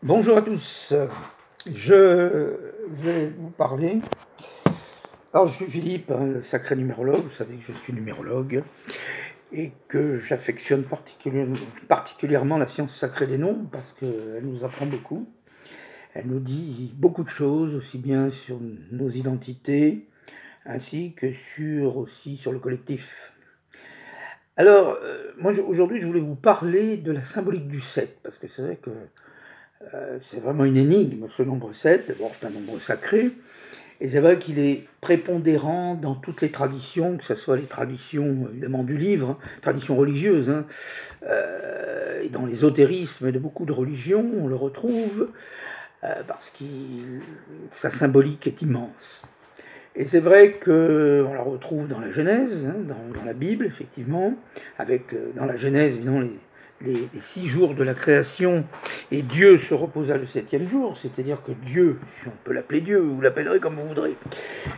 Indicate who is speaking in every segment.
Speaker 1: Bonjour à tous, je vais vous parler. Alors, je suis Philippe, le sacré numérologue. Vous savez que je suis numérologue et que j'affectionne particulièrement la science sacrée des nombres parce qu'elle nous apprend beaucoup. Elle nous dit beaucoup de choses, aussi bien sur nos identités ainsi que aussi sur le collectif. Alors, moi aujourd'hui, je voulais vous parler de la symbolique du 7 parce que c'est vrai que c'est vraiment une énigme, ce nombre 7. D'abord, c'est un nombre sacré, et c'est vrai qu'il est prépondérant dans toutes les traditions, que ce soit les traditions évidemment du livre, traditions religieuses, et dans l'ésotérisme de beaucoup de religions, on le retrouve, parce que sa symbolique est immense. Et c'est vrai qu'on la retrouve dans la Genèse, dans la Bible, effectivement, avec dans la Genèse, évidemment, les 6 jours de la création, et Dieu se reposa le 7e jour, c'est-à-dire que Dieu, si on peut l'appeler Dieu, vous l'appellerez comme vous voudrez,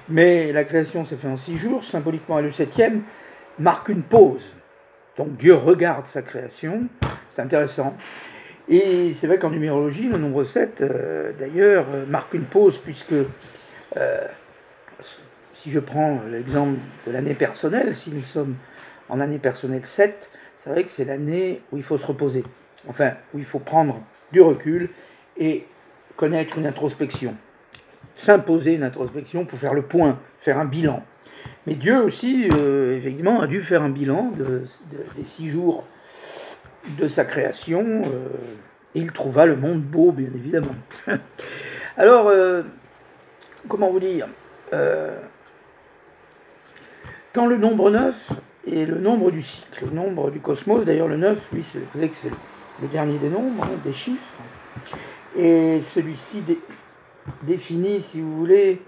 Speaker 1: mais la création s'est faite en 6 jours, symboliquement, et le 7e marque une pause. Donc Dieu regarde sa création, c'est intéressant. Et c'est vrai qu'en numérologie, le nombre 7, d'ailleurs, marque une pause, puisque si je prends l'exemple de l'année personnelle, si nous sommes en année personnelle 7, c'est vrai que c'est l'année où il faut se reposer, enfin, où il faut prendre du recul et connaître une introspection, s'imposer une introspection pour faire le point, faire un bilan. Mais Dieu aussi, effectivement, a dû faire un bilan des 6 jours de sa création, et il trouva le monde beau, bien évidemment. Alors, comment vous dire, quand le nombre 9 est le nombre du cycle, le nombre du cosmos, d'ailleurs le 9, lui, c'est le dernier des nombres, des chiffres, et celui-ci définit, si vous voulez,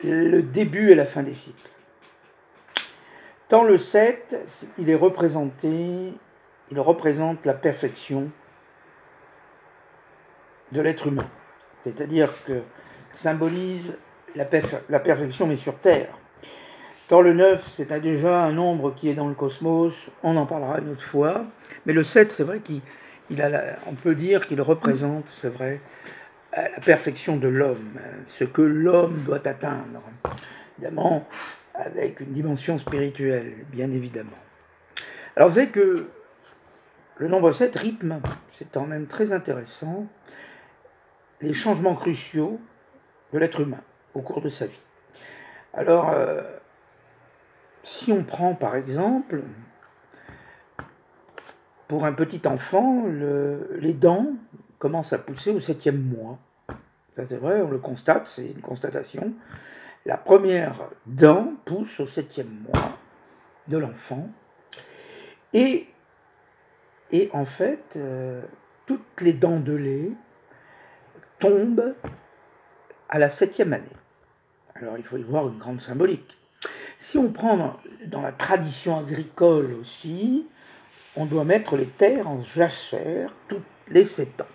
Speaker 1: le début et la fin des cycles. Dans le 7, il représente la perfection de l'être humain, c'est-à-dire que symbolise la perfection, mais sur Terre. Quand le 9, c'est déjà un nombre qui est dans le cosmos, on en parlera une autre fois, mais le 7, c'est vrai on peut dire qu'il représente, c'est vrai, la perfection de l'homme, ce que l'homme doit atteindre, évidemment, avec une dimension spirituelle, bien évidemment. Alors vous savez que le nombre 7 rythme, c'est quand même très intéressant, les changements cruciaux de l'être humain au cours de sa vie. Alors, si on prend par exemple, pour un petit enfant, les dents commencent à pousser au 7e mois. Ça c'est vrai, on le constate, c'est une constatation. La première dent pousse au 7e mois de l'enfant. Et en fait, toutes les dents de lait tombent à la 7e année. Alors il faut y voir une grande symbolique. Si on prend dans la tradition agricole aussi, on doit mettre les terres en jachère toutes les 7 ans.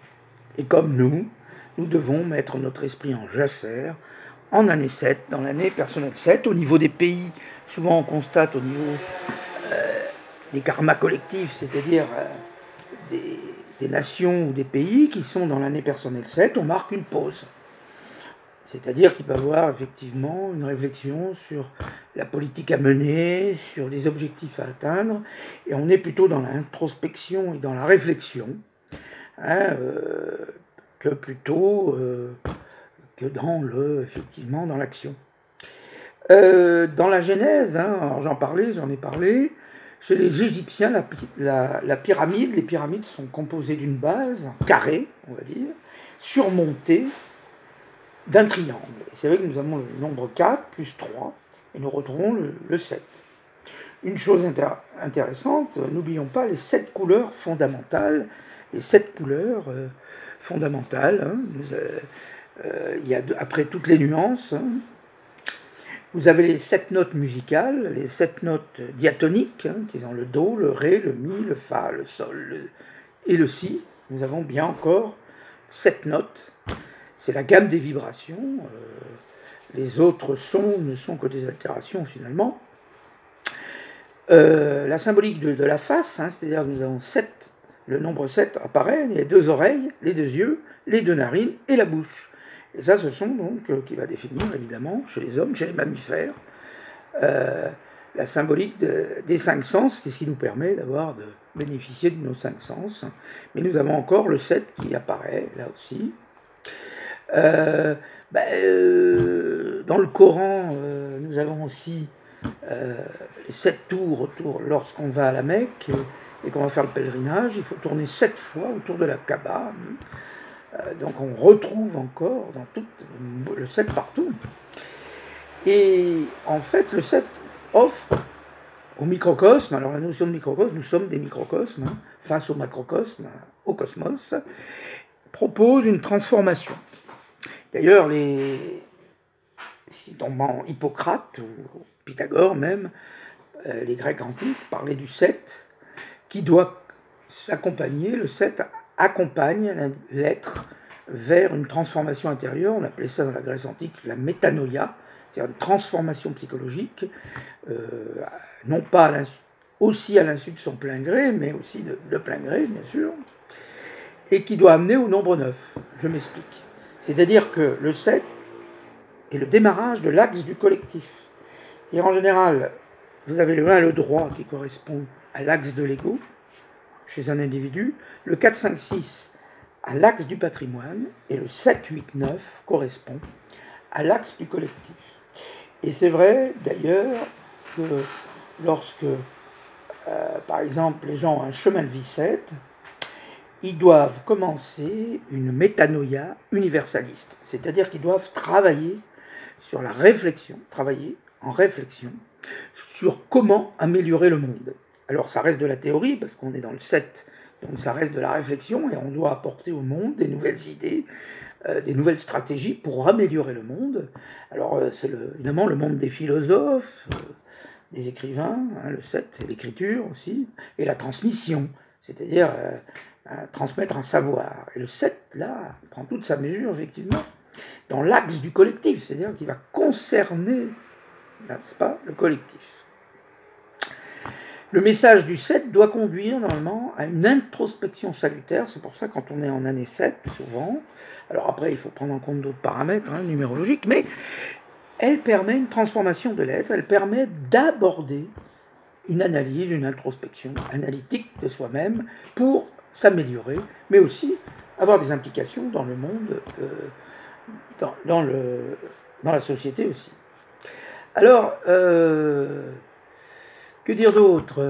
Speaker 1: Et comme nous devons mettre notre esprit en jachère en année 7, dans l'année personnelle 7. Au niveau des pays, souvent on constate au niveau des karmas collectifs, c'est-à-dire des nations ou des pays qui sont dans l'année personnelle 7, on marque une pause. C'est-à-dire qu'il peut y avoir effectivement une réflexion sur la politique à mener, sur les objectifs à atteindre, et on est plutôt dans l'introspection et dans la réflexion, que plutôt que effectivement dans l'action. Dans la Genèse, j'en ai parlé, chez les Égyptiens, la pyramide, les pyramides sont composées d'une base carrée, on va dire, surmontée d'un triangle. C'est vrai que nous avons le nombre 4 plus 3 et nous retrouvons le 7. Une chose intéressante, n'oublions pas les 7 couleurs fondamentales. Les 7 couleurs fondamentales, il y a après toutes les nuances. Vous avez les 7 notes musicales, les 7 notes diatoniques, qui sont le Do, le Ré, le Mi, le Fa, le Sol et le Si. Nous avons bien encore 7 notes. C'est la gamme des vibrations. Les autres sons ne sont que des altérations finalement. La symbolique de la face, c'est-à-dire que nous avons 7 le nombre 7 apparaît, les 2 oreilles, les 2 yeux, les 2 narines et la bouche. Et ça, ce sont donc, qui va définir évidemment, chez les hommes, chez les mammifères, la symbolique des 5 sens, ce qui nous permet de bénéficier de nos 5 sens. Mais nous avons encore le 7 qui apparaît, là aussi. Dans le Coran, nous avons aussi les 7 tours autour, lorsqu'on va à la Mecque et qu'on va faire le pèlerinage, il faut tourner 7 fois autour de la Kaaba. Donc on retrouve encore dans tout le 7 partout. Et en fait, le 7 offre au microcosme, alors la notion de microcosme, nous sommes des microcosmes, face au macrocosme, au cosmos, propose une transformation. D'ailleurs, notamment Hippocrate, ou Pythagore même, les Grecs antiques, parlaient du 7, qui doit s'accompagner, le 7 accompagne l'être vers une transformation intérieure, on appelait ça dans la Grèce antique la métanoïa, c'est-à-dire une transformation psychologique, non pas aussi à l'insu de son plein gré, mais aussi de plein gré, bien sûr, et qui doit amener au nombre 9. Je m'explique. C'est-à-dire que le 7 est le démarrage de l'axe du collectif. C'est-à-dire en général, vous avez le 1 et le droit qui correspond à l'axe de l'ego, chez un individu, le 4, 5, 6 à l'axe du patrimoine, et le 7, 8, 9 correspond à l'axe du collectif. Et c'est vrai d'ailleurs que lorsque, par exemple, les gens ont un chemin de vie 7, ils doivent commencer une métanoïa universaliste, c'est-à-dire qu'ils doivent travailler sur la réflexion, travailler en réflexion sur comment améliorer le monde. Alors ça reste de la théorie, parce qu'on est dans le 7, donc ça reste de la réflexion, et on doit apporter au monde des nouvelles idées, des nouvelles stratégies pour améliorer le monde. Alors c'est évidemment le monde des philosophes, des écrivains, le 7, c'est l'écriture aussi, et la transmission, c'est-à-dire transmettre un savoir. Et le 7, là, prend toute sa mesure, effectivement, dans l'axe du collectif, c'est-à-dire qu'il va concerner, n'est-ce pas, le collectif. Le message du 7 doit conduire normalement à une introspection salutaire, c'est pour ça quand on est en année 7, souvent, alors après il faut prendre en compte d'autres paramètres numérologiques, mais elle permet une transformation de l'être, elle permet d'aborder une analyse, une introspection analytique de soi-même pour s'améliorer, mais aussi avoir des implications dans le monde, dans la société aussi. Alors, que dire d'autre?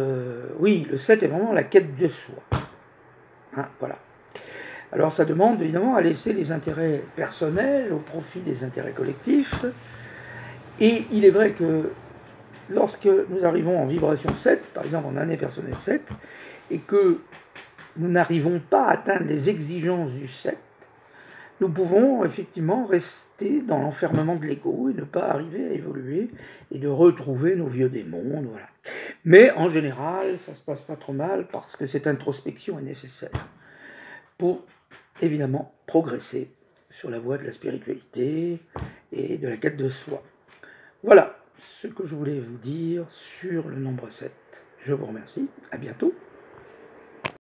Speaker 1: Oui, le 7 est vraiment la quête de soi. Voilà. Alors ça demande évidemment à laisser les intérêts personnels au profit des intérêts collectifs. Et il est vrai que lorsque nous arrivons en vibration 7, par exemple en année personnelle 7, et que nous n'arrivons pas à atteindre les exigences du 7, nous pouvons effectivement rester dans l'enfermement de l'ego et ne pas arriver à évoluer et de retrouver nos vieux démons. Voilà. Mais en général, ça ne se passe pas trop mal parce que cette introspection est nécessaire pour évidemment progresser sur la voie de la spiritualité et de la quête de soi. Voilà ce que je voulais vous dire sur le nombre 7. Je vous remercie, à bientôt.